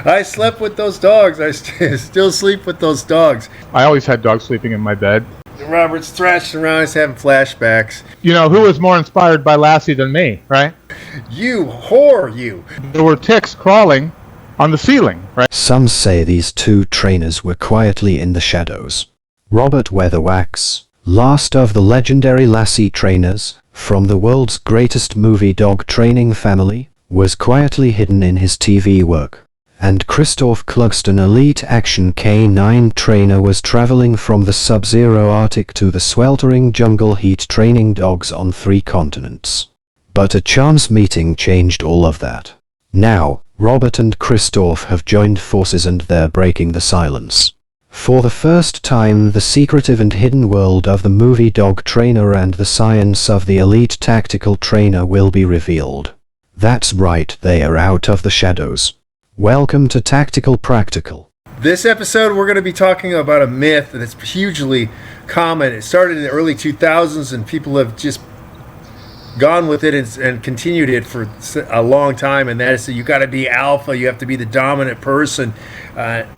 I slept with those dogs. I still sleep with those dogs. I always had dogs sleeping in my bed. Robert's thrashing around. He's having flashbacks. You know, who was more inspired by Lassie than me, right? You whore, you. There were ticks crawling on the ceiling, right? Some say these two trainers were quietly in the shadows. Robnert Weatherwax, last of the Legendary Lassie trainers, from the world's greatest movie dog training family, was quietly hidden in his TV work. And Christophe Clugston, elite action K9 trainer, was traveling from the sub-zero Arctic to the sweltering jungle heat, training dogs on 3 continents. But a chance meeting changed all of that. Now, Robert and Christophe have joined forces and they're breaking the silence. For the first time, the secretive and hidden world of the movie dog trainer and the science of the elite tactical trainer will be revealed. That's right, they are out of the shadows. Welcome to Tactical Practical. This episode, we're going to be talking about a myth that's hugely common. It started in the early 2000s, and people have just gone with it and continued it for a long time, and that is that you got to be alpha. You have to be the dominant person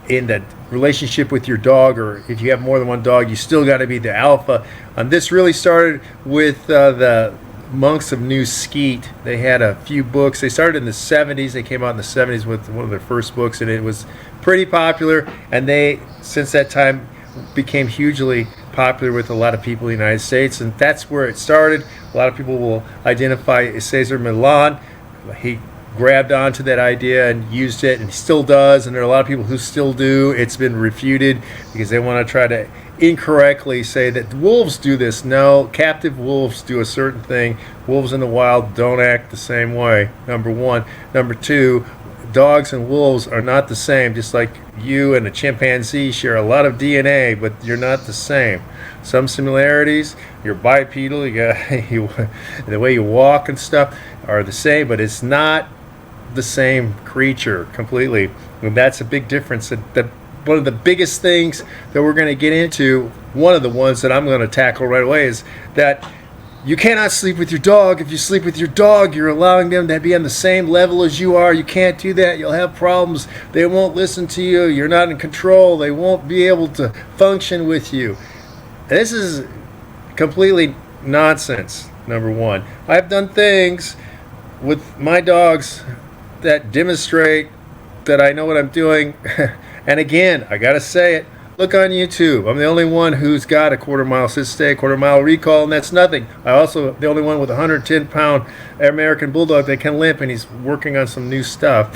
in the relationship with your dog, or if you have more than one dog, you still got to be the alpha. And this really started with the monks of New Skeet. They had a few books. They started in the 70s. They came out in the 70s with one of their first books, and it was pretty popular. And they, since that time, became hugely popular with a lot of people in the United States, and that's where it started. A lot of people will identify Cesar Millan. He grabbed onto that idea and used it, and he still does, and there are a lot of people who still do. It's been refuted because they want to try to incorrectly say that wolves do this. No, captive wolves do a certain thing. Wolves in the wild don't act the same way, number one. Number two, dogs and wolves are not the same, just like you and a chimpanzee share a lot of DNA, but you're not the same. Some similarities, you're bipedal, the way you walk and stuff are the same, but it's not the same creature completely. And that's a big difference. One of the biggest things that we're going to get into, one of the ones that I'm going to tackle right away, is that you cannot sleep with your dog. If you sleep with your dog, you're allowing them to be on the same level as you are. You can't do that. You'll have problems. They won't listen to you. You're not in control. They won't be able to function with you. This is completely nonsense, number one. I've done things with my dogs that demonstrate that I know what I'm doing. And again, I got to say it. Look on YouTube. I'm the only one who's got a quarter-mile sit-stay, quarter-mile recall, and that's nothing. I also the only one with a 110-pound American Bulldog that can limp, and he's working on some new stuff.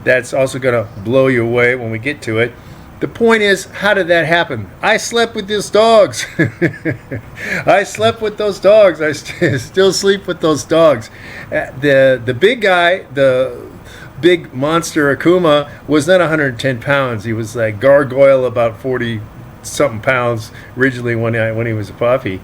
That's also going to blow you away when we get to it. The point is, how did that happen? I slept with these dogs. I slept with those dogs. I still sleep with those dogs. The big guy, the big monster Akuma, was not 110 pounds. He was like gargoyle, about 40 something pounds originally when he was a puppy.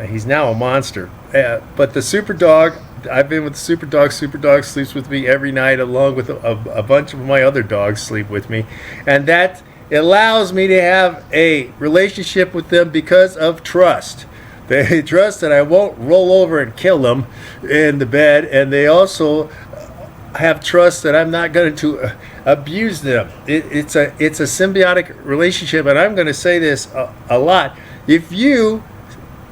He's now a monster. But the super dog, I've been with the super dog. Super dog sleeps with me every night, along with a bunch of my other dogs sleep with me, and that allows me to have a relationship with them because of trust. They trust that I won't roll over and kill them in the bed, and they also have trust that I'm not going to abuse them. It's a symbiotic relationship, and I'm going to say this a lot. If you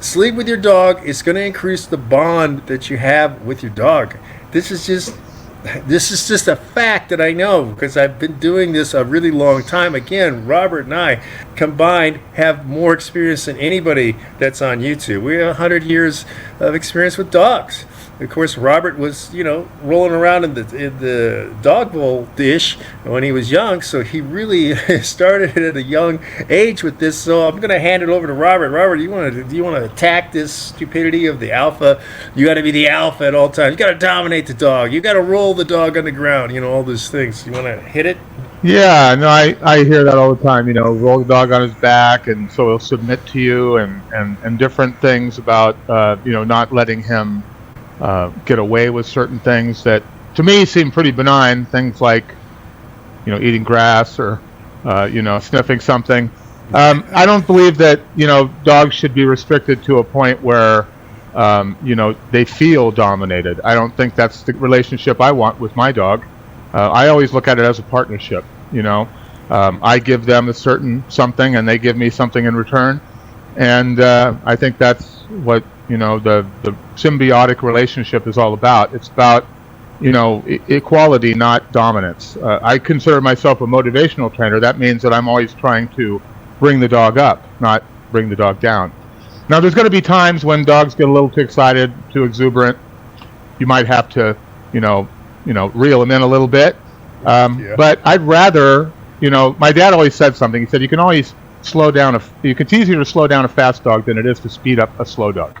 sleep with your dog, it's going to increase the bond that you have with your dog. This is just a fact that I know because I've been doing this a really long time. Again, Robert and I combined have more experience than anybody that's on YouTube. We have 100 years of experience with dogs. Of course, Robert was, rolling around in the dog bowl dish when he was young, so he really started at a young age with this. So I'm going to hand it over to Robert. Robert, do you want to attack this stupidity of the alpha? You got to be the alpha at all times. You got to dominate the dog. You got to roll the dog on the ground. All those things. You want to hit it? Yeah, no, I hear that all the time. Roll the dog on his back, and so he'll submit to you, and different things about not letting him get away with certain things that to me seem pretty benign, things like eating grass or sniffing something. I don't believe that dogs should be restricted to a point where they feel dominated. I don't think that's the relationship I want with my dog. I always look at it as a partnership. I give them a certain something, and they give me something in return, and I think that's what the symbiotic relationship is all about. It's about equality, not dominance. I consider myself a motivational trainer. That means that I'm always trying to bring the dog up, not bring the dog down. Now, there's going to be times when dogs get a little too excited, too exuberant. You might have to, reel them in a little bit. But I'd rather, my dad always said something. He said, you can always slow down. It's easier to slow down a fast dog than it is to speed up a slow dog.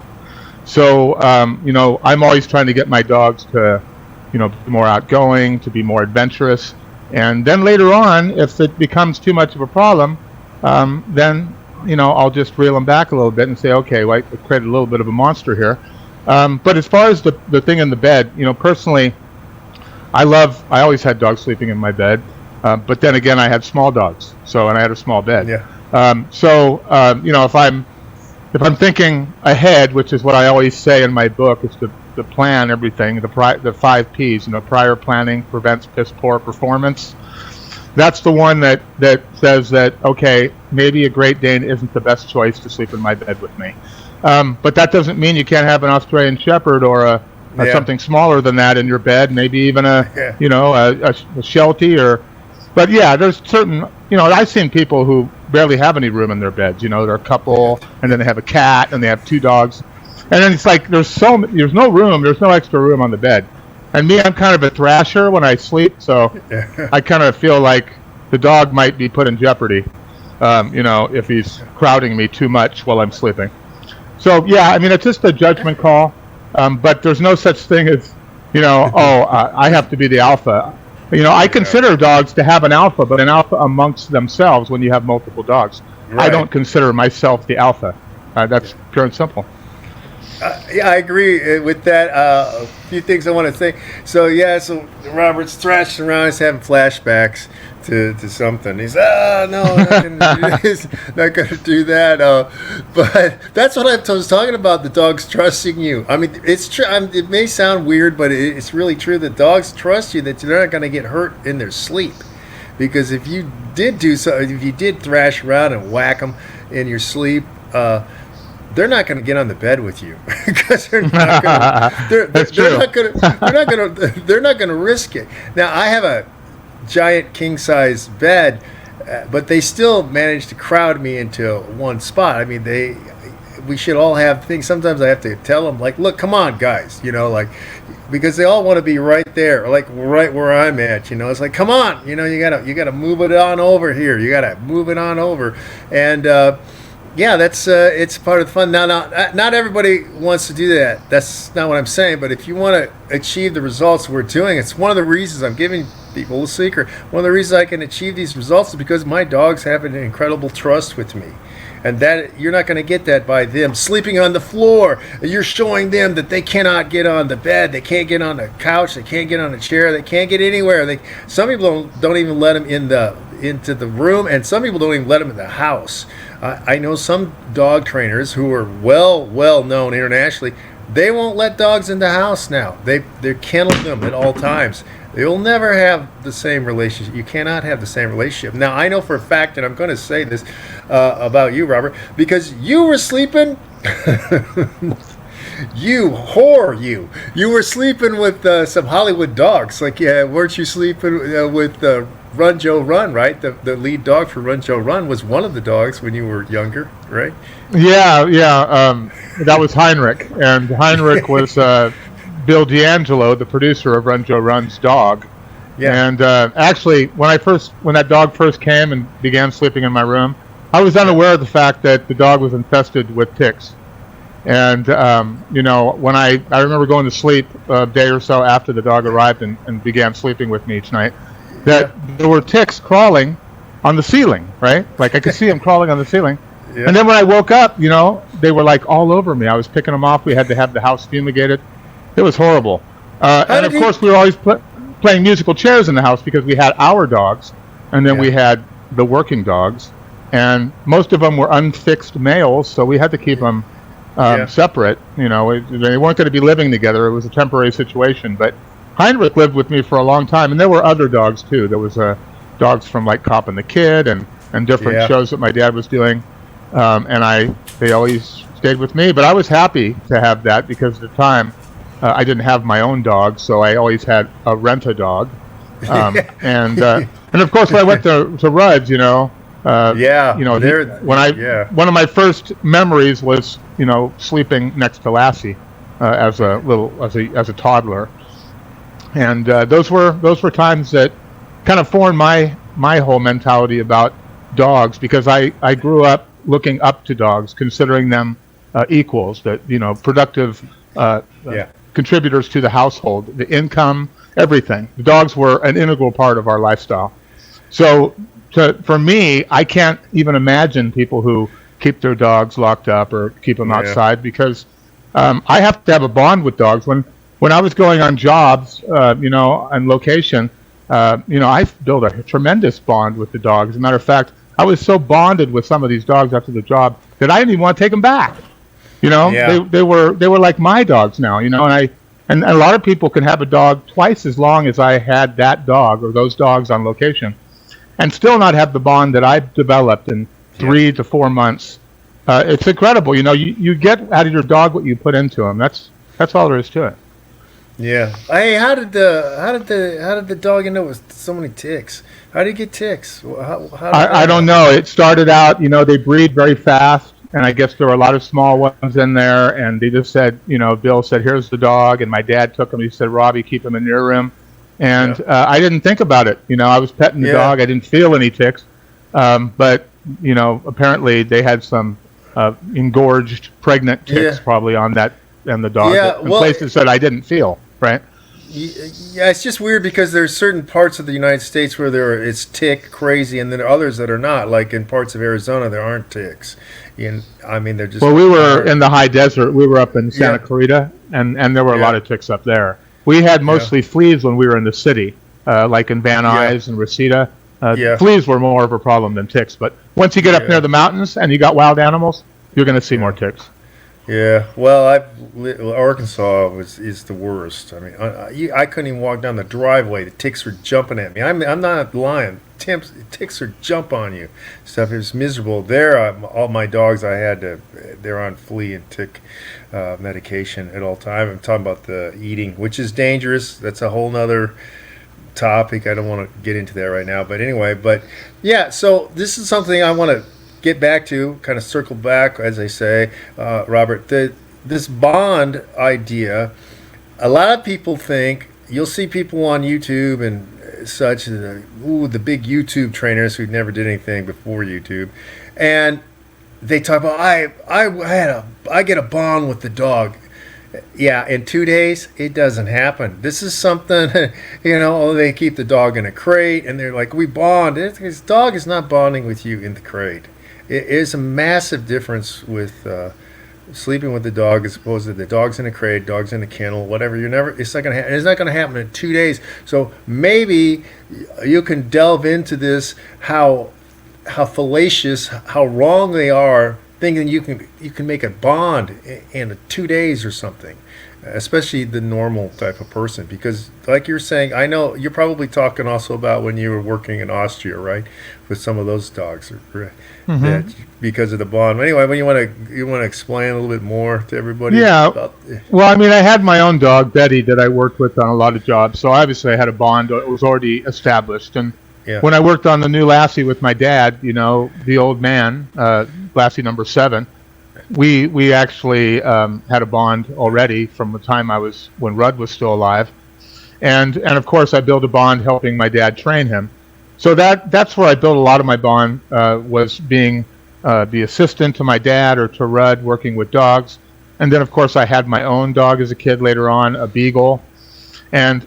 So, I'm always trying to get my dogs to, be more outgoing, to be more adventurous. And then later on, if it becomes too much of a problem, then, I'll just reel them back a little bit and say, okay, well, I created a little bit of a monster here. But as far as the thing in the bed, personally, I always had dogs sleeping in my bed. But then again, I had small dogs, and I had a small bed. If I'm thinking ahead, which is what I always say in my book, is to plan everything, the 5 Ps, prior planning prevents piss poor performance. That's the one that says that, okay, maybe a Great Dane isn't the best choice to sleep in my bed with me. But that doesn't mean you can't have an Australian Shepherd or something smaller than that in your bed, maybe even a Sheltie but there's certain, I've seen people who barely have any room in their beds, they're a couple and then they have a cat and they have 2 dogs. And then it's like there's no room, there's no extra room on the bed. And me, I'm kind of a thrasher when I sleep, so I kind of feel like the dog might be put in jeopardy, if he's crowding me too much while I'm sleeping. So, it's just a judgment call, but there's no such thing as, I have to be the alpha. I consider dogs to have an alpha, but an alpha amongst themselves when you have multiple dogs. Right. I don't consider myself the alpha. That's pure and simple. I agree with that. A few things I want to say. So Robert's thrashing around, he's having flashbacks to something. He's no, not going to do this, not going to do that. But that's what I was talking about. The dogs trusting you. I mean, it's true. It may sound weird, but it's really true that dogs trust you. That they're not going to get hurt in their sleep. Because if you did do so, if you did thrash around and whack them in your sleep, they're not going to get on the bed with you because they're not going to. They're not going to risk it. Now, I have a giant king size bed, but they still manage to crowd me into one spot. I mean, we should all have things. Sometimes I have to tell them, like, look, come on, guys, because they all want to be right there, like right where I'm at. It's like, come on, you gotta move it on over here. You gotta move it on over, and that's it's part of the fun. Now, not everybody wants to do that. That's not what I'm saying. But if you want to achieve the results we're doing, it's one of the reasons I'm giving people a secret. One of the reasons I can achieve these results is because my dogs have an incredible trust with me. And that you're not going to get that by them sleeping on the floor. You're showing them that they cannot get on the bed, they can't get on the couch, they can't get on a chair, they can't get anywhere. Some people don't even let them into the room, and some people don't even let them in the house. I know some dog trainers who are well known internationally. They won't let dogs in the house now. They're kenneling them at all times. They will never have the same relationship. You cannot have the same relationship. Now, I know for a fact, and I'm going to say this about you, Robert, because you were sleeping. You were sleeping with some Hollywood dogs. Like, weren't you sleeping with Run Joe Run, right? The lead dog for Run Joe Run was one of the dogs when you were younger, right? Yeah. That was Heinrich, and Heinrich was Bill DAngelo, the producer of Run Joe Run's dog. Yeah. And actually, when that dog first came and began sleeping in my room, I was unaware of the fact that the dog was infested with ticks. And when I remember going to sleep a day or so after the dog arrived and began sleeping with me each night, that there were ticks crawling on the ceiling, right? Like I could see them crawling on the ceiling. Yeah. And then when I woke up, they were like all over me. I was picking them off. We had to have the house fumigated. It was horrible. And of course, we were always playing musical chairs in the house because we had our dogs, and then we had the working dogs, and most of them were unfixed males, so we had to keep them separate. They weren't going to be living together. It was a temporary situation, but Heinrich lived with me for a long time, and there were other dogs too. There was dogs from like Cop and the Kid and different Yeah. shows that my dad was doing, and they always stayed with me. But I was happy to have that because at the time I didn't have my own dog, so I always had a rent-a-dog. And of course when I went to Rudd's, Yeah, one of my first memories was sleeping next to Lassie as a toddler, and those were times that kind of formed my whole mentality about dogs, because I grew up looking up to dogs, considering them equals, that productive contributors to the household, the income, everything. The dogs were an integral part of our lifestyle. So for me, I can't even imagine people who keep their dogs locked up or keep them outside, because I have to have a bond with dogs. When I was going on jobs, on location, I built a tremendous bond with the dogs. As a matter of fact, I was so bonded with some of these dogs after the job that I didn't even want to take them back. They were like my dogs now. And a lot of people can have a dog twice as long as I had that dog or those dogs on location, and still not have the bond that I developed in 3 to 4 months. It's incredible. You get out of your dog what you put into him. That's all there is to it. Yeah. Hey, how did the dog end up with so many ticks? How did he get ticks? I don't know. It started out, they breed very fast, and I guess there were a lot of small ones in there, and they just said, Bill said, "Here's the dog," and my dad took him. He said, "Robbie, keep him in your room." And I didn't think about it. I was petting the dog. I didn't feel any ticks, but apparently they had some engorged pregnant ticks probably on that and the dog. Yeah, in places that I didn't feel. Right. Yeah, it's just weird because there's certain parts of the United States where it's tick crazy, and then there are others that are not. Like in parts of Arizona, there aren't ticks. They're just. Well, we were in the high desert. We were up in Santa Clarita, and there were a lot of ticks up there. We had mostly fleas when we were in the city, like in Van Nuys and Reseda. Fleas were more of a problem than ticks. But once you get up near the mountains and you got wild animals, you're going to see more ticks. Yeah, well, Arkansas is the worst. I mean, I couldn't even walk down the driveway. The ticks were jumping at me. I'm not lying. Ticks are jump on you. Stuff is miserable. There, all my dogs they're on flea and tick medication at all time. I'm talking about the eating, which is dangerous. That's a whole nother topic. I don't want to get into that right now. But anyway, so this is something I want to get back to, kind of circle back, as I say, Robert, this bond idea. A lot of people think, you'll see people on YouTube and such, the big YouTube trainers who never did anything before YouTube, and they talk about, I get a bond with the dog. Yeah, in 2 days, it doesn't happen. This is something, they keep the dog in a crate, and they're like, we bond. This dog is not bonding with you in the crate. It is a massive difference with sleeping with the dog as opposed to the dog's in a crate, dog's in a kennel, whatever. It's not going to happen in 2 days. So maybe you can delve into this, how fallacious, how wrong they are, thinking you can make a bond in 2 days or something, especially the normal type of person. Because like you're saying, I know you're probably talking also about when you were working in Austria, right, with some of those dogs, that because of the bond. Anyway, when you want to explain a little bit more to everybody. Well, I mean, I had my own dog, Betty, that I worked with on a lot of jobs, so obviously I had a bond. It was already established. And when I worked on the new Lassie with my dad, the old man, Lassie number 7, we actually had a bond already from the time when Rudd was still alive, and of course I built a bond helping my dad train him. So that's where I built a lot of my bond, was being the assistant to my dad or to Rudd, working with dogs. And then of course I had my own dog as a kid later on, a beagle, and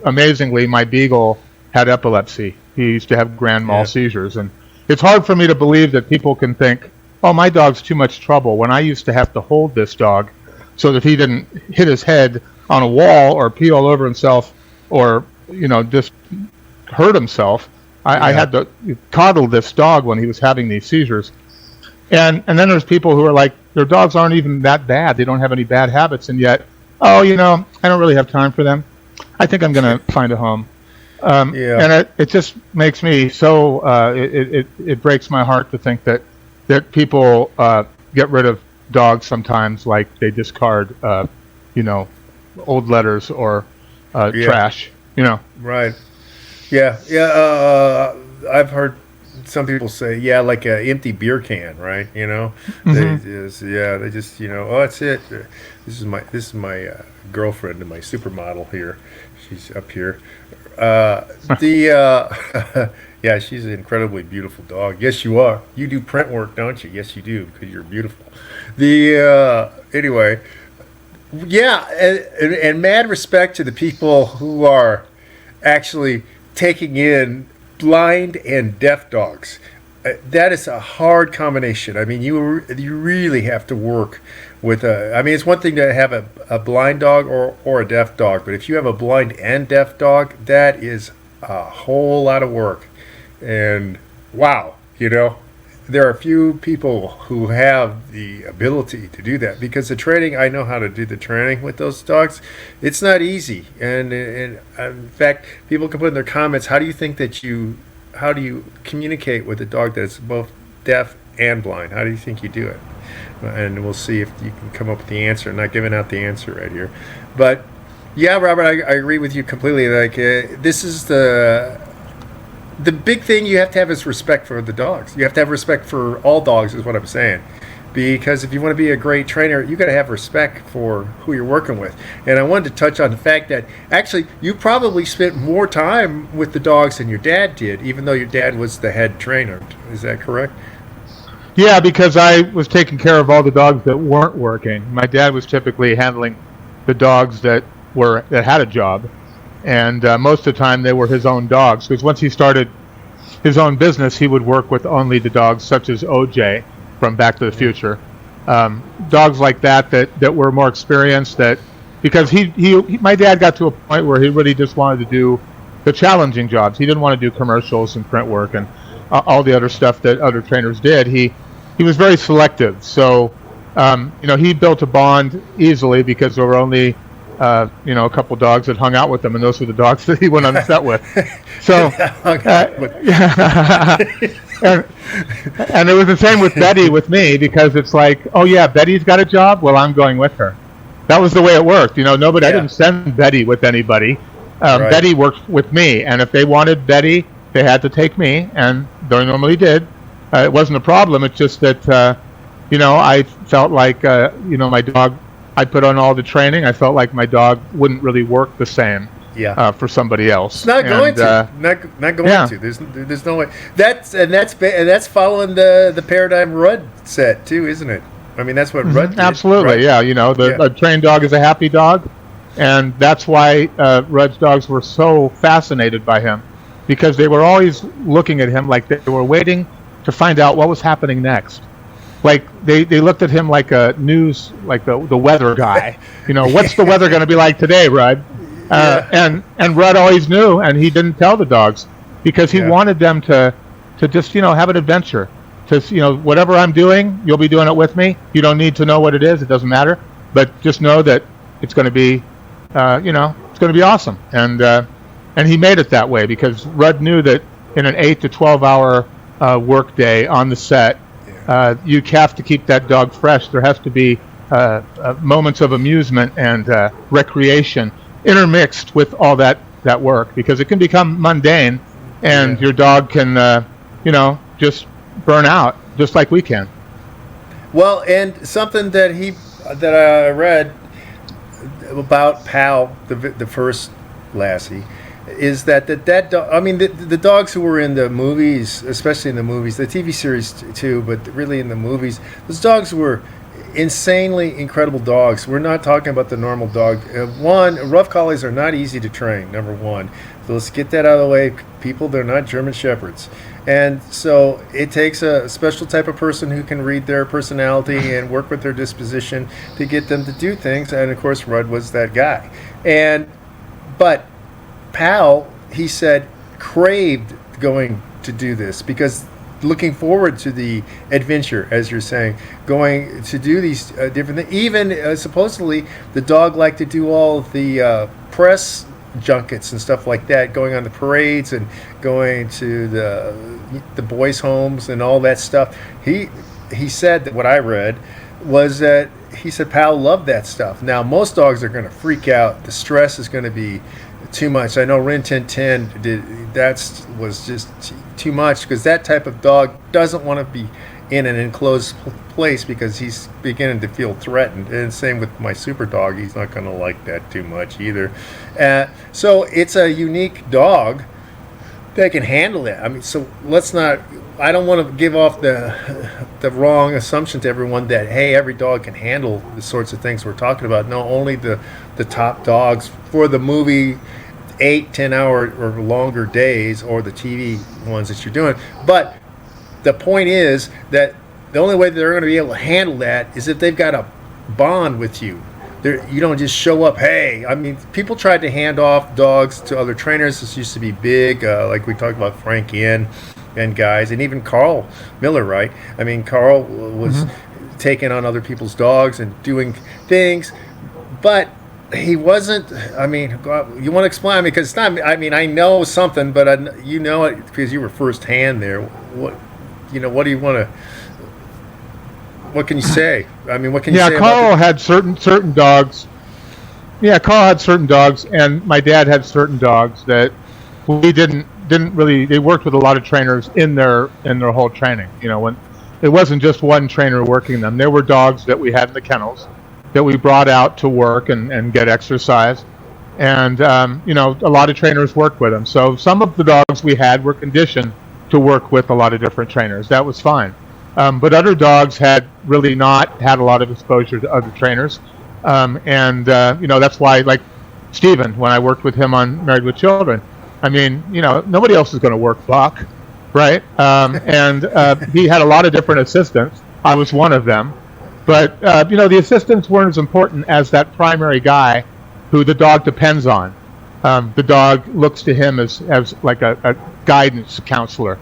amazingly my beagle had epilepsy. He used to have grand mal seizures, and it's hard for me to believe that people can think, oh, my dog's too much trouble, when I used to have to hold this dog so that he didn't hit his head on a wall or pee all over himself or just hurt himself. I had to coddle this dog when he was having these seizures. And then there's people who are like, their dogs aren't even that bad. They don't have any bad habits, and yet, I don't really have time for them. I think I'm going to find a home. Yeah. And it just makes me so, it breaks my heart to think that people get rid of dogs sometimes, like they discard, old letters or trash, Right. Yeah. Yeah. I've heard some people say, yeah, like an empty beer can, right? They just, oh, that's it. This is my girlfriend and my supermodel here. She's up here. Yeah, she's an incredibly beautiful dog. Yes, you are. You do print work, don't you? Yes, you do, because you're beautiful. Anyway, yeah, and mad respect to the people who are actually taking in blind and deaf dogs. That is a hard combination. I mean, you really have to work with I mean, it's one thing to have a blind dog or a deaf dog, but if you have a blind and deaf dog, that is a whole lot of work. And wow, there are few people who have the ability to do that, because the training, I know how to do the training with those dogs. It's not easy. And in fact, people can put in their comments, how do you communicate with a dog that's both deaf and blind? How do you think you do it? And we'll see if you can come up with the answer. I'm not giving out the answer right here. But yeah, Robert, I agree with you completely. Like, this is the big thing you have to have is respect for the dogs. You have to have respect for all dogs, is what I'm saying. Because if you want to be a great trainer, you got to have respect for who you're working with. And I wanted to touch on the fact that actually you probably spent more time with the dogs than your dad did, even though your dad was the head trainer. Is that correct? Yeah, because I was taking care of all the dogs that weren't working. My dad was typically handling the dogs that had a job, and most of the time they were his own dogs. Because once he started his own business, he would work with only the dogs, such as OJ from Back to the Future, dogs like that were more experienced. Because my dad got to a point where he really just wanted to do the challenging jobs. He didn't want to do commercials and print work and all the other stuff that other trainers did. He was very selective. So, he built a bond easily because there were only, a couple dogs that hung out with him, and those were the dogs that he went on the set with. So, and it was the same with Betty with me, because it's like, oh yeah, Betty's got a job. Well, I'm going with her. That was the way it worked. I didn't send Betty with anybody. Right. Betty worked with me, and if they wanted Betty, they had to take me, and they normally did. It wasn't a problem. It's just that, I felt like, my dog, I put on all the training. I felt like my dog wouldn't really work the same for somebody else. It's not going to. Not going to. There's no way. That's following the paradigm Rudd set too, isn't it? I mean, that's what Rudd did. Absolutely, right? Yeah. A trained dog is a happy dog, and that's why Rudd's dogs were so fascinated by him, because they were always looking at him like they were waiting to find out what was happening next. Like they looked at him like a news, like the weather guy. What's the weather going to be like today, Rudd? And Rudd always knew, and he didn't tell the dogs, because he wanted them to just have an adventure. To whatever I'm doing, you'll be doing it with me. You don't need to know what it is; it doesn't matter. But just know that it's going to be, it's going to be awesome. And he made it that way, because Rudd knew that in an 8 to 12 hour work day on the set, you have to keep that dog fresh. There has to be moments of amusement and recreation intermixed with all that work, because it can become mundane, and your dog can, just burn out, just like we can. Well, and something that I read about Pal, the first Lassie, is that dog, I mean, the dogs who were in the movies, especially in the movies, the TV series too, but really in the movies, those dogs were insanely incredible dogs. We're not talking about the normal dog. Rough collies are not easy to train, number one. So let's get that out of the way. People, they're not German Shepherds. And so it takes a special type of person who can read their personality and work with their disposition to get them to do things. And of course, Rudd was that guy. But Pal, he said, craved going to do this, because looking forward to the adventure, as you're saying, going to do these different things. Even supposedly, the dog liked to do all the press junkets and stuff like that, going on the parades and going to the boys' homes and all that stuff. He said that what I read was that he said Pal loved that stuff. Now most dogs are going to freak out. The stress is going to be too much. I know Rin Tin Tin was just too much, because that type of dog doesn't want to be in an enclosed place because he's beginning to feel threatened. And same with my super dog. He's not going to like that too much either. So it's a unique dog that can handle that. I mean, so let's not. I don't want to give off the wrong assumption to everyone that, hey, every dog can handle the sorts of things we're talking about. No, only the top dogs for the movie 8-10 hour or longer days, or the TV ones that you're doing. But the point is that the only way that they're going to be able to handle that is if they've got a bond with you. You don't just show up, hey. I mean, people tried to hand off dogs to other trainers. This used to be big, like we talked about Frank Yin and guys, and even Carl Miller, right? I mean, Carl was taking on other people's dogs and doing things, but he wasn't. I mean, you want to explain? Because it's not. I mean, I know something, but you know it because you were firsthand there. What do you want to? What can you say? I mean, what can you say? Yeah, Carl had certain dogs. Yeah, Carl had certain dogs, and my dad had certain dogs that we didn't really. They worked with a lot of trainers in their whole training. You know, when it wasn't just one trainer working them. There were dogs that we had in the kennels that we brought out to work and get exercise, and a lot of trainers worked with them. So some of the dogs we had were conditioned to work with a lot of different trainers. That was fine. But other dogs had really not had a lot of exposure to other trainers. That's why, like Steven, when I worked with him on Married with Children, I mean, nobody else is going to work Buck, right? He had a lot of different assistants. I was one of them. But, the assistants weren't as important as that primary guy who the dog depends on. The dog looks to him as like a guidance counselor.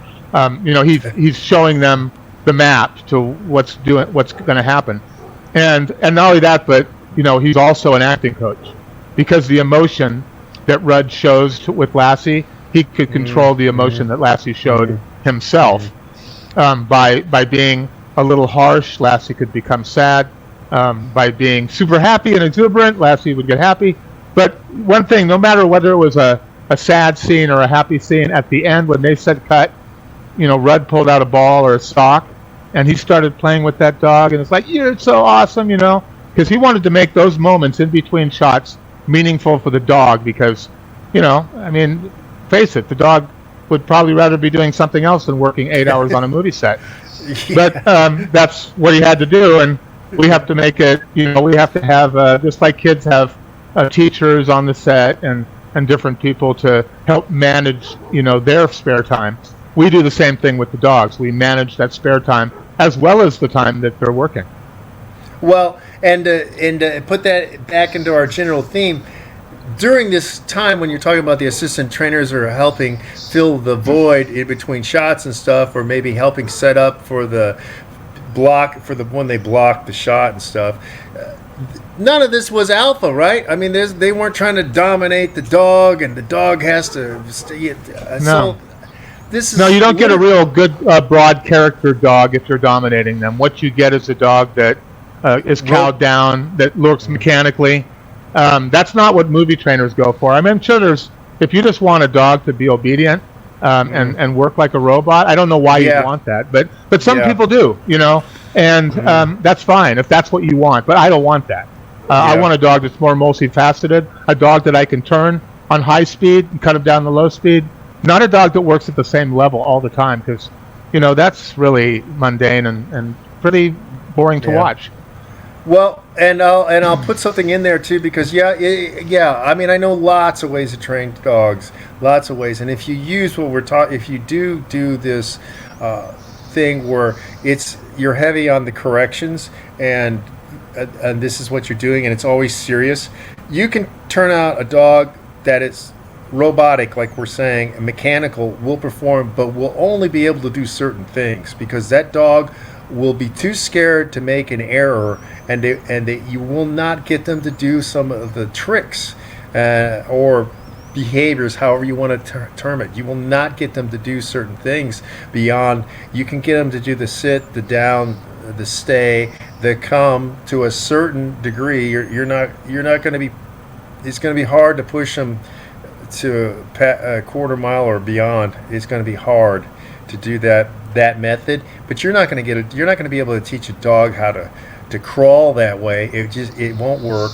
He's showing them the map to what's going to happen, and not only that, but he's also an acting coach, because the emotion that Rudd shows with Lassie, he could control the emotion that Lassie showed himself. By being a little harsh, Lassie could become sad. By being super happy and exuberant, Lassie would get happy. But one thing, no matter whether it was a sad scene or a happy scene, at the end when they said cut, Rudd pulled out a ball or a sock, and he started playing with that dog, and it's like, you're so awesome, because he wanted to make those moments in between shots meaningful for the dog, because, face it, the dog would probably rather be doing something else than working 8 hours on a movie set. Yeah. But that's what he had to do, and we have to make it, we have to have, just like kids have teachers on the set and different people to help manage, their spare time. We do the same thing with the dogs. We manage that spare time as well as the time that they're working. Well, and put that back into our general theme, during this time when you're talking about the assistant trainers are helping fill the void in between shots and stuff, or maybe helping set up for the block, when they block the shot and stuff, none of this was alpha, right? I mean, they weren't trying to dominate the dog, and the dog has to stay. No. So this is, no, you don't get a real good broad character dog if you're dominating them. What you get is a dog that is cowed down, that looks mechanically. That's not what movie trainers go for. I mean, I'm sure if you just want a dog to be obedient and work like a robot, I don't know why you want that, but some people do, and that's fine if that's what you want, but I don't want that. I want a dog that's more multifaceted, a dog that I can turn on high speed and cut him down to low speed, not a dog that works at the same level all the time, because, that's really mundane and pretty boring to watch. Well, and I'll put something in there too, because I mean, I know lots of ways to train dogs, lots of ways, and if you use what we're talking, if you do this thing where you're heavy on the corrections, and this is what you're doing, and it's always serious, you can turn out a dog that is robotic, like we're saying, and mechanical, will perform, but will only be able to do certain things, because that dog will be too scared to make an error, and you will not get them to do some of the tricks or behaviors, however you want to term it. You will not get them to do certain things beyond. You can get them to do the sit, the down, the stay, the come to a certain degree. You're not going to be. It's going to be hard to push them to a quarter mile or beyond. It's going to be hard to do that method. But you're not going to get it. You're not going to be able to teach a dog how to crawl that way. It won't work.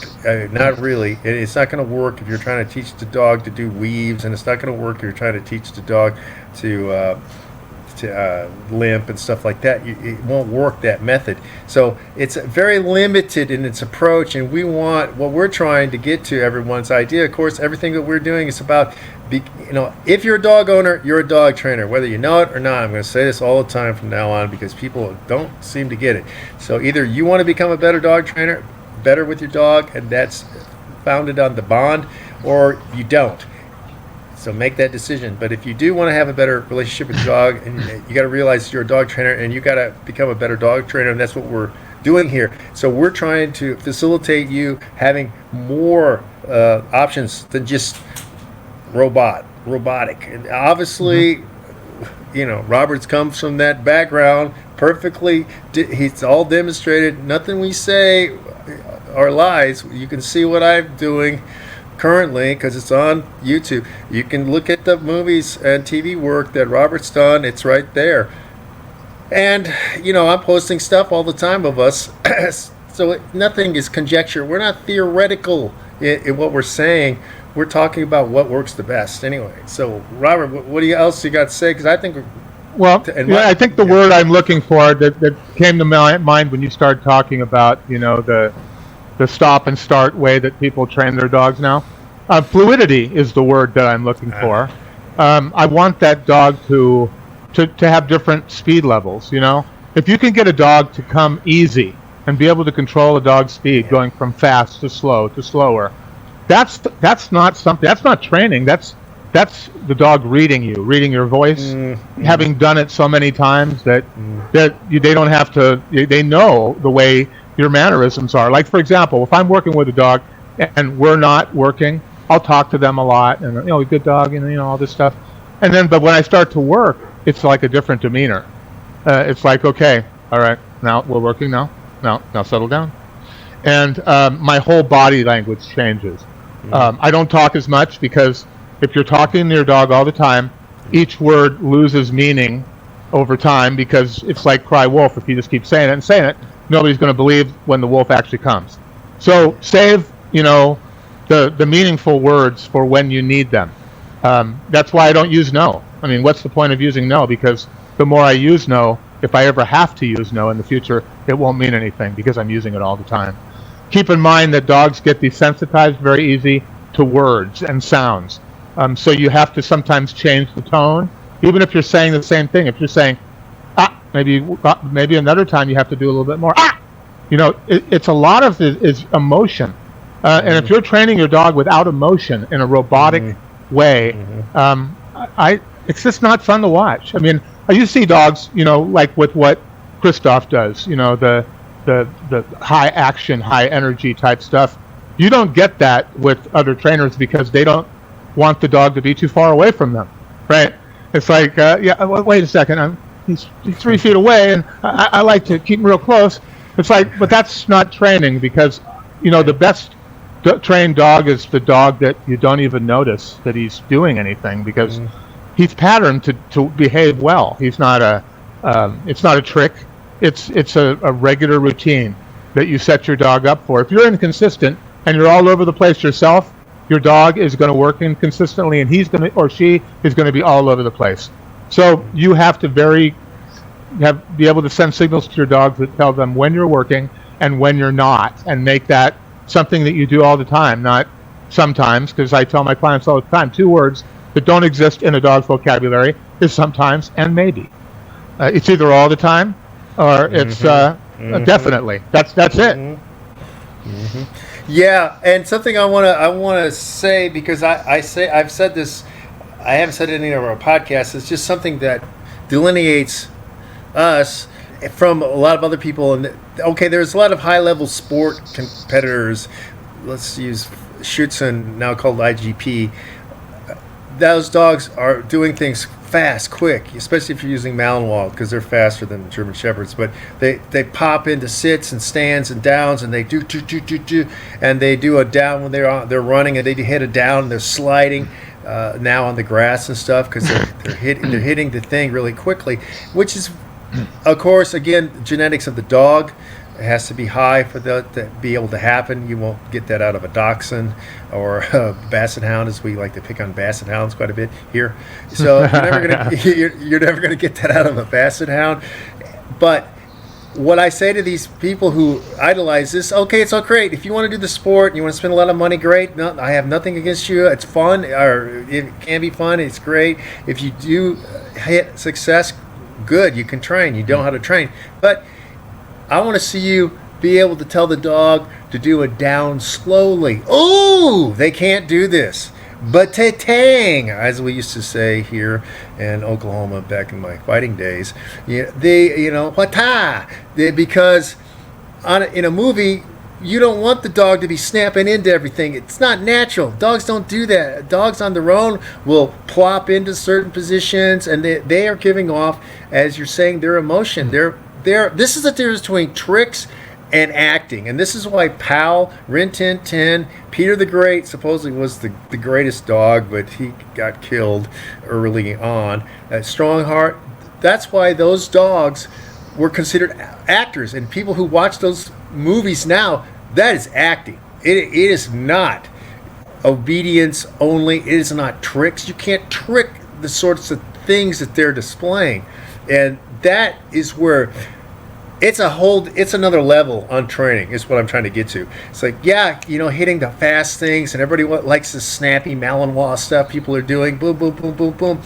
Not really. It's not going to work if you're trying to teach the dog to do weaves, and it's not going to work if you're trying to teach the dog to limp and stuff like that. It won't work, that method. So it's very limited in its approach, and what we're trying to get to everyone's idea. Of course, everything that we're doing is about, if you're a dog owner, you're a dog trainer, whether you know it or not. I'm going to say this all the time from now on because people don't seem to get it. So either you want to become a better dog trainer, better with your dog, and that's founded on the bond, or you don't. So make that decision. But if you do want to have a better relationship with your dog, and you got to realize you're a dog trainer, and you got to become a better dog trainer, and that's what we're doing here. So we're trying to facilitate you having more options than just robotic. And obviously, Robert's comes from that background perfectly. He's all demonstrated. Nothing we say are lies. You can see what I'm doing currently because it's on YouTube. You can look at the movies and TV work that Robert's done. It's right there. And I'm posting stuff all the time of us. So nothing is conjecture. We're not theoretical in what we're saying. We're talking about what works the best anyway. So Robert, what else you got to say? Because I think I think the word I'm looking for that came to my mind when you started talking about the stop and start way that people train their dogs now. Fluidity is the word that I'm looking for. I want that dog to have different speed levels. If you can get a dog to come easy and be able to control a dog's speed, going from fast to slow to slower, that's not something. That's not training. That's the dog reading your voice, having done it so many times that they don't have to. They know the way your mannerisms are. Like, for example, if I'm working with a dog and we're not working, I'll talk to them a lot and good dog and all this stuff. And then, but when I start to work, it's like a different demeanor. It's like, okay, all right, now we're working now settle down. And my whole body language changes. I don't talk as much because if you're talking to your dog all the time, each word loses meaning over time because it's like cry wolf. If you just keep saying it, nobody's going to believe when the wolf actually comes. So save, the meaningful words for when you need them. That's why I don't use no. I mean, what's the point of using no? Because the more I use no, if I ever have to use no in the future, it won't mean anything because I'm using it all the time. Keep in mind that dogs get desensitized very easy to words and sounds. So you have to sometimes change the tone, even if you're saying the same thing. If you're saying, maybe another time you have to do a little bit more. It's a lot of it is emotion. And if you're training your dog without emotion in a robotic way, it's just not fun to watch. I mean, you see dogs, like with what Christophe does, the high action, high energy type stuff. You don't get that with other trainers because they don't want the dog to be too far away from them, right? It's like, wait a second, he's 3 feet away, and I like to keep him real close. It's like, but that's not training because, the best trained dog is the dog that you don't even notice that he's doing anything because he's patterned to behave well. He's not it's not a trick. It's a regular routine that you set your dog up for. If you're inconsistent and you're all over the place yourself, your dog is going to work inconsistently, and she is going to be all over the place. So you have to be able to send signals to your dog that tell them when you're working and when you're not, and make that something that you do all the time, not sometimes, because I tell my clients all the time, 2 words that don't exist in a dog's vocabulary is sometimes and maybe. It's either all the time or it's definitely. That's it. Yeah, and something I want to say, because I've said this, I haven't said it in any of our podcasts. It's just something that delineates us from a lot of other people. And okay, there's a lot of high-level sport competitors. Let's use Schutzen, now called IGP. those dogs are doing things fast, quick, especially if you're using Malinois because they're faster than German Shepherds. But they pop into sits and stands and downs, and they do, and they do a down when they're running, and they hit a down, and they're sliding now on the grass and stuff because they're hitting the thing really quickly, which is, of course, again, genetics of the dog. It has to be high for that to be able to happen. You won't get that out of a dachshund or a basset hound, as we like to pick on basset hounds quite a bit here. So you're never gonna get that out of a basset hound. But what I say to these people who idolize this, okay, it's all great. If you want to do the sport and you want to spend a lot of money, great. No, I have nothing against you. It's fun, or it can be fun. It's great. If you do hit success, good. You can train. You know how to train. But I want to see you be able to tell the dog to do a down slowly. Oh, they can't do this. But tang, as we used to say here in Oklahoma back in my fighting days. Wata. Because in a movie, you don't want the dog to be snapping into everything. It's not natural. Dogs don't do that. Dogs on their own will plop into certain positions, and they are giving off, as you're saying, their emotion. This is the difference between tricks and acting, and this is why Pal, Rin Tin Tin, Peter the Great supposedly was the greatest dog, but he got killed early on. Strongheart, that's why those dogs were considered actors, and people who watch those movies now, that is acting. It is not obedience only. It is not tricks. You can't trick the sorts of things that they're displaying, and that is where it's another level on training is what I'm trying to get to. It's like, hitting the fast things, and everybody likes the snappy Malinois stuff people are doing, boom, boom, boom, boom, boom.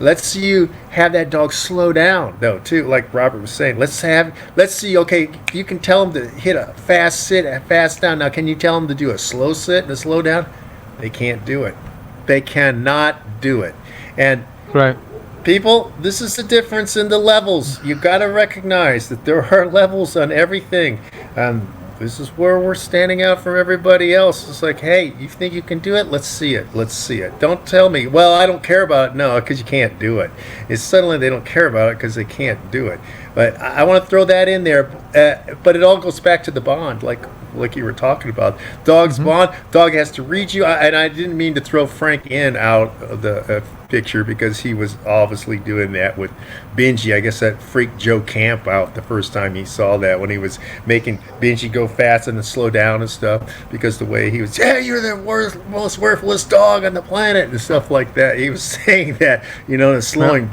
Let's see you have that dog slow down, though, too, like Robert was saying. Let's see, okay, you can tell him to hit a fast sit, a fast down. Now, can you tell him to do a slow sit and a slow down? They can't do it. They cannot do it. And Right. people, this is the difference in the levels. You've got to recognize that there are levels on everything. This is where we're standing out from everybody else. It's like, hey, you think you can do it? Let's see it. Let's see it. Don't tell me, well, I don't care about it. No, because you can't do it. It's suddenly they don't care about it because they can't do it. But I want to throw that in there. But it all goes back to the bond, like you were talking about. Dog's bond. Dog has to read you. And I didn't mean to throw Frank in out of the picture because he was obviously doing that with Benji. I guess that freaked Joe Camp out the first time he saw that, when he was making Benji go fast and then slow down and stuff, because the way he was, you're the most worthless dog on the planet and stuff like that. He was saying that, and slowing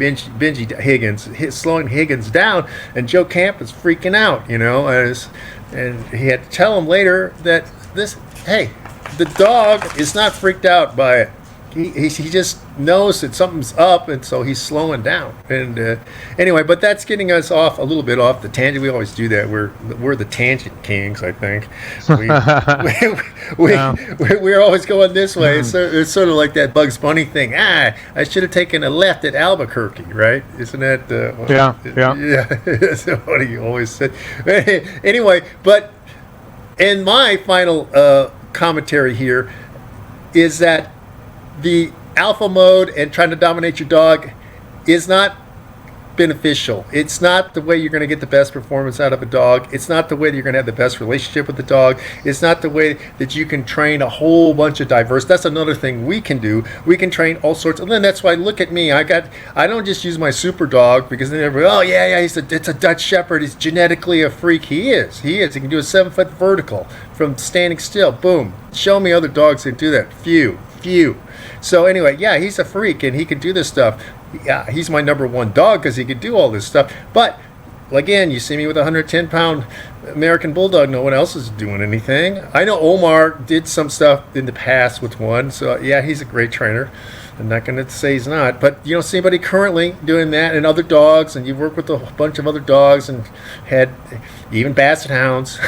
slowing Higgins down, and Joe Camp is freaking out, and he had to tell him later that the dog is not freaked out by it. He just knows that something's up, and so he's slowing down. And anyway, but that's getting us off a little bit off the tangent. We always do that. We're the tangent kings, I think. We're always going this way. It's sort of like that Bugs Bunny thing. I should have taken a left at Albuquerque, right? Isn't that? Yeah. That's what he always said. Anyway, but in my final commentary here is that the alpha mode and trying to dominate your dog is not beneficial. It's not the way you're going to get the best performance out of a dog. It's not the way that you're going to have the best relationship with the dog. It's not the way that you can train a whole bunch of diverse. That's another thing we can do. We can train all sorts. And then that's why, look at me. I don't just use my super dog because then everybody, it's a Dutch Shepherd. He's genetically a freak. He is. He can do a 7-foot vertical from standing still. Boom. Show me other dogs that do that. Few. So anyway, he's a freak and he can do this stuff. Yeah, he's my number one dog because he could do all this stuff. But again, you see me with a 110-pound American Bulldog. No one else is doing anything. I know Omar did some stuff in the past with one. So he's a great trainer. I'm not going to say he's not, but you don't see anybody currently doing that, and other dogs, and you've worked with a bunch of other dogs and had even basset hounds.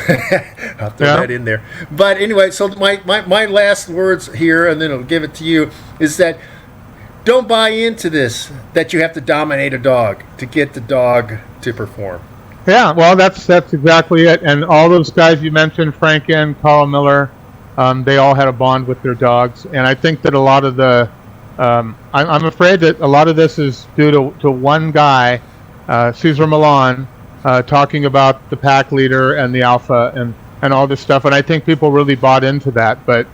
I'll throw that in there. But anyway, so my last words here, and then I'll give it to you, is that don't buy into this, that you have to dominate a dog to get the dog to perform. Yeah, well, that's exactly it. And all those guys you mentioned, Frank and Carl Miller, they all had a bond with their dogs. And I think that a lot of the I'm afraid that a lot of this is due to one guy, Cesar Millan, talking about the pack leader and the alpha and all this stuff, and I think people really bought into that. But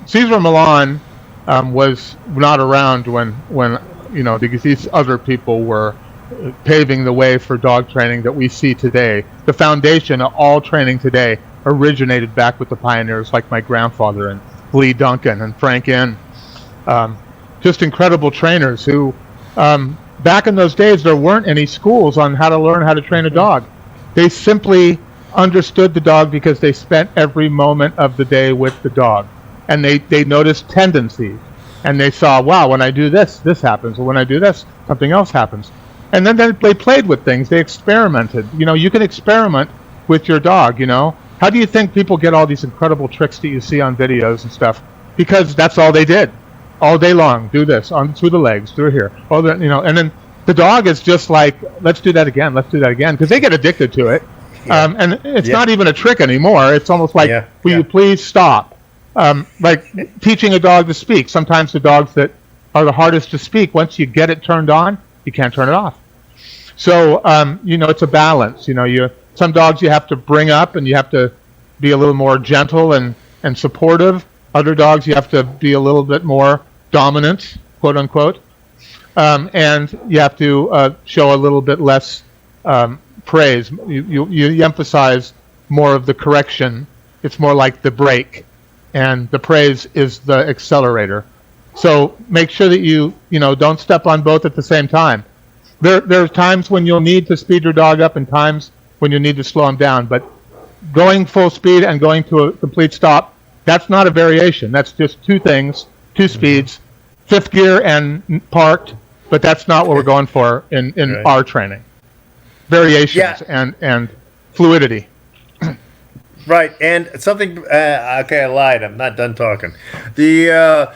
Cesar Millan was not around when these other people were paving the way for dog training that we see today. The foundation of all training today originated back with the pioneers like my grandfather and Lee Duncan and Frank Inn. Just incredible trainers who, back in those days, there weren't any schools on how to learn how to train a dog. They simply understood the dog because they spent every moment of the day with the dog. And they noticed tendencies. And they saw, wow, when I do this, this happens. Or when I do this, something else happens. And then they played with things. They experimented. You can experiment with your dog, How do you think people get all these incredible tricks that you see on videos and stuff? Because that's all they did. All day long, do this, on through the legs, through here. And then the dog is just like, let's do that again, because they get addicted to it. Yeah. And it's not even a trick anymore. It's almost like, will you please stop? Like teaching a dog to speak. Sometimes the dogs that are the hardest to speak, once you get it turned on, you can't turn it off. So, it's a balance. Some dogs you have to bring up and you have to be a little more gentle and supportive. Other dogs you have to be a little bit more dominant, quote unquote. And you have to show a little bit less praise. You emphasize more of the correction. It's more like the brake, and the praise is the accelerator. So make sure that you don't step on both at the same time. There's times when you'll need to speed your dog up and times when you need to slow him down. But going full speed and going to a complete stop, that's not a variation. That's just two things, two speeds, fifth gear and parked. But that's not what we're going for in right. Our training. Variations and fluidity. Right, and something. Okay, I lied. I'm not done talking. The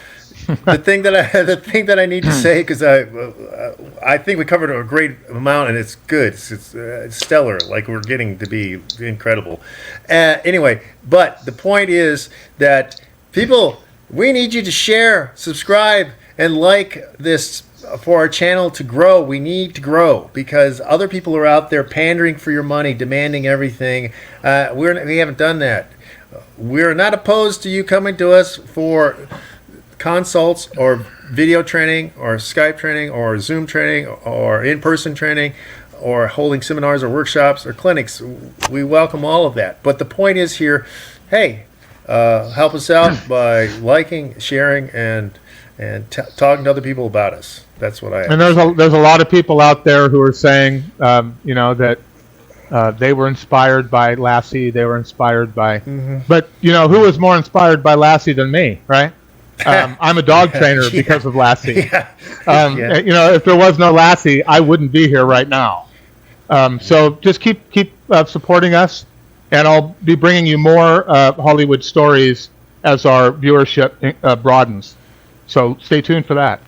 thing that I need to say, because I think we covered a great amount and it's good. It's stellar. Like we're getting to be incredible. Anyway, but the point is that people, we need you to share, subscribe, and like this. For our channel to grow, we need to grow because other people are out there pandering for your money, demanding everything. We haven't done that. We're not opposed to you coming to us for consults or video training or Skype training or Zoom training or in-person training or holding seminars or workshops or clinics. We welcome all of that. But the point is here, hey, help us out by liking, sharing, and talking to other people about us. That's what I. And there's a lot of people out there who are saying, that they were inspired by Lassie. They were inspired by, but who was more inspired by Lassie than me, right? I'm a dog trainer because of Lassie. If there was no Lassie, I wouldn't be here right now. So just keep supporting us, and I'll be bringing you more Hollywood stories as our viewership broadens. So stay tuned for that.